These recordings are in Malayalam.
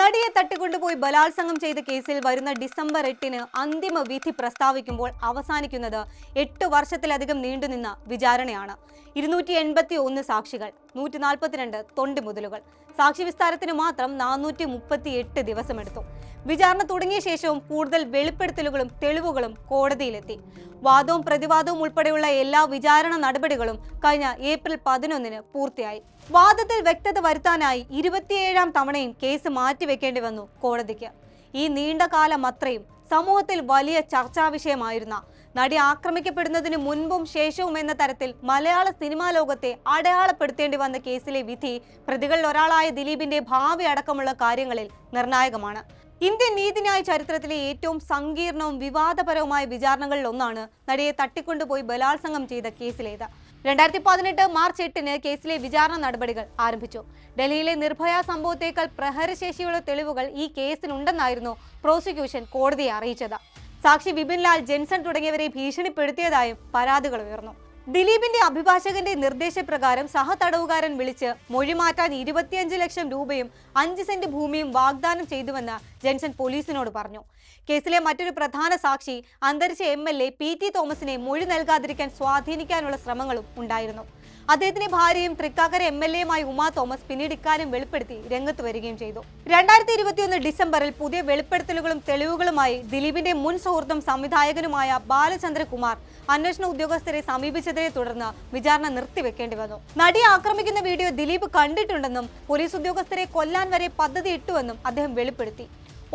നടിയെ തട്ടിക്കൊണ്ടുപോയി ബലാത്സംഗം ചെയ്ത കേസിൽ വരുന്ന ഡിസംബർ 8-ന് അന്തിമ വിധി പ്രസ്താവിക്കുമ്പോൾ അവസാനിക്കുന്നത് 8 വർഷത്തിലധികം നീണ്ടുനിന്ന വിചാരണയാണ്. 281 സാക്ഷികൾ, 142 തൊണ്ടിമുതലുകൾ. സാക്ഷി വിസ്താരത്തിന് മാത്രം 438 ദിവസമെടുത്തു. വിചാരണ തുടങ്ങിയ ശേഷവും കൂടുതൽ വെളിപ്പെടുത്തലുകളും തെളിവുകളും കോടതിയിലെത്തി. വാദവും പ്രതിവാദവും ഉൾപ്പെടെയുള്ള എല്ലാ വിചാരണ നടപടികളും കഴിഞ്ഞ ഏപ്രിൽ 11-ന് പൂർത്തിയായി. വാദത്തിൽ വ്യക്തത വരുത്താനായി 27-ാം തവണയും കേസ് മാറ്റിവെക്കേണ്ടി വന്നു കോടതിക്ക്. ഈ നീണ്ട കാലം അത്രയും സമൂഹത്തിൽ വലിയ ചർച്ചാ വിഷയമായിരുന്ന നടി ആക്രമിക്കപ്പെടുന്നതിന് മുൻപും ശേഷവും എന്ന തരത്തിൽ മലയാള സിനിമാ ലോകത്തെ അടയാളപ്പെടുത്തേണ്ടി വന്ന കേസിലെ വിധി പ്രതികളിൽ ഒരാളായ ദിലീപിന്റെ ഭാവി അടക്കമുള്ള കാര്യങ്ങളിൽ നിർണായകമാണ്. ഇന്ത്യൻ നീതിന്യായ ചരിത്രത്തിലെ ഏറ്റവും സങ്കീർണവും വിവാദപരവുമായ വിചാരണകളിൽ ഒന്നാണ് നടിയെ തട്ടിക്കൊണ്ടുപോയി ബലാത്സംഗം ചെയ്ത കേസിലേത്. 2018 മാർച്ച് 8-ന് കേസിലെ വിചാരണ നടപടികൾ ആരംഭിച്ചു. ഡൽഹിയിലെ നിർഭയ സംഭവത്തേക്കാൾ പ്രഹരശേഷിയുള്ള തെളിവുകൾ ഈ കേസിനുണ്ടെന്നായിരുന്നു പ്രോസിക്യൂഷൻ കോടതിയെ അറിയിച്ചത്. സാക്ഷി വിപിൻ ലാൽ, ജെൻസൺ തുടങ്ങിയവരെ ഭീഷണിപ്പെടുത്തിയതായും പരാതികൾ ഉയർന്നു. ദിലീപിന്റെ അഭിഭാഷകന്റെ നിർദ്ദേശപ്രകാരം സഹതടവുകാരൻ വിളിച്ച് മൊഴി മാറ്റാൻ 25 ലക്ഷം രൂപയും 5 സെന്റ് ഭൂമിയും വാഗ്ദാനം ചെയ്തുവെന്ന് ജെൻസൺ പോലീസിനോട് പറഞ്ഞു. കേസിലെ മറ്റൊരു പ്രധാന സാക്ഷി അന്തരിച്ച MLA PT തോമസിനെ മൊഴി നൽകാതിരിക്കാൻ സ്വാധീനിക്കാനുള്ള ശ്രമങ്ങളും ഉണ്ടായിരുന്നു. അദ്ദേഹത്തിന്റെ ഭാര്യയും തൃക്കാക്കര MLAയുമായ ഉമാ തോമസ് പിന്നീട് ഇക്കാര്യം വെളിപ്പെടുത്തി രംഗത്ത് വരികയും ചെയ്തു. 2021 ഡിസംബറിൽ പുതിയ വെളിപ്പെടുത്തലുകളും തെളിവുകളുമായി ദിലീപിന്റെ മുൻ സുഹൃത്തും സംവിധായകനുമായ ബാലചന്ദ്രകുമാർ അന്വേഷണ ഉദ്യോഗസ്ഥരെ സമീപിച്ചതിനെ തുടർന്ന് വിചാരണ നിർത്തിവെക്കേണ്ടി വന്നു. നടിയെ ആക്രമിക്കുന്ന വീഡിയോ ദിലീപ് കണ്ടിട്ടുണ്ടെന്നും പോലീസ് ഉദ്യോഗസ്ഥരെ കൊല്ലാൻ വരെ പദ്ധതി ഇട്ടുവെന്നും അദ്ദേഹം വെളിപ്പെടുത്തി.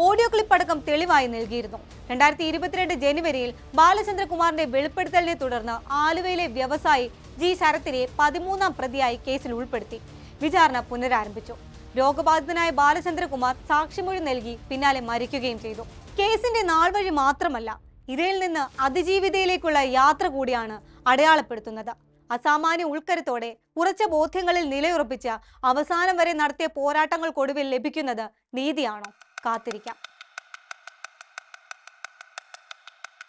ഓഡിയോ ക്ലിപ്പ് അടക്കം തെളിവായി നൽകിയിരുന്നു. 2022 ജനുവരിയിൽ ബാലചന്ദ്രകുമാറിന്റെ വെളിപ്പെടുത്തലിനെ തുടർന്ന് ആലുവയിലെ വ്യവസായി ജി ശരത്തിനെ 13-ാം പ്രതിയായി കേസിൽ ഉൾപ്പെടുത്തി വിചാരണ പുനരാരംഭിച്ചു. രോഗബാധിതനായ ബാലചന്ദ്രകുമാർ സാക്ഷിമൊഴി നൽകി പിന്നാലെ മരിക്കുകയും ചെയ്തു. കേസിന്റെ നാൾവഴി മാത്രമല്ല, ഇരയിൽ നിന്ന് അതിജീവിതയിലേക്കുള്ള യാത്ര കൂടിയാണ് അടയാളപ്പെടുത്തുന്നത്. അസാമാന്യ ഉൾക്കരുത്തോടെ ഉറച്ച ബോധ്യങ്ങളിൽ നിലയുറപ്പിച്ച അവസാനം വരെ നടത്തിയ പോരാട്ടങ്ങൾക്കൊടുവിൽ ലഭിക്കുന്നത് നീതിയാണോ? കാത്തിരിക്കാം.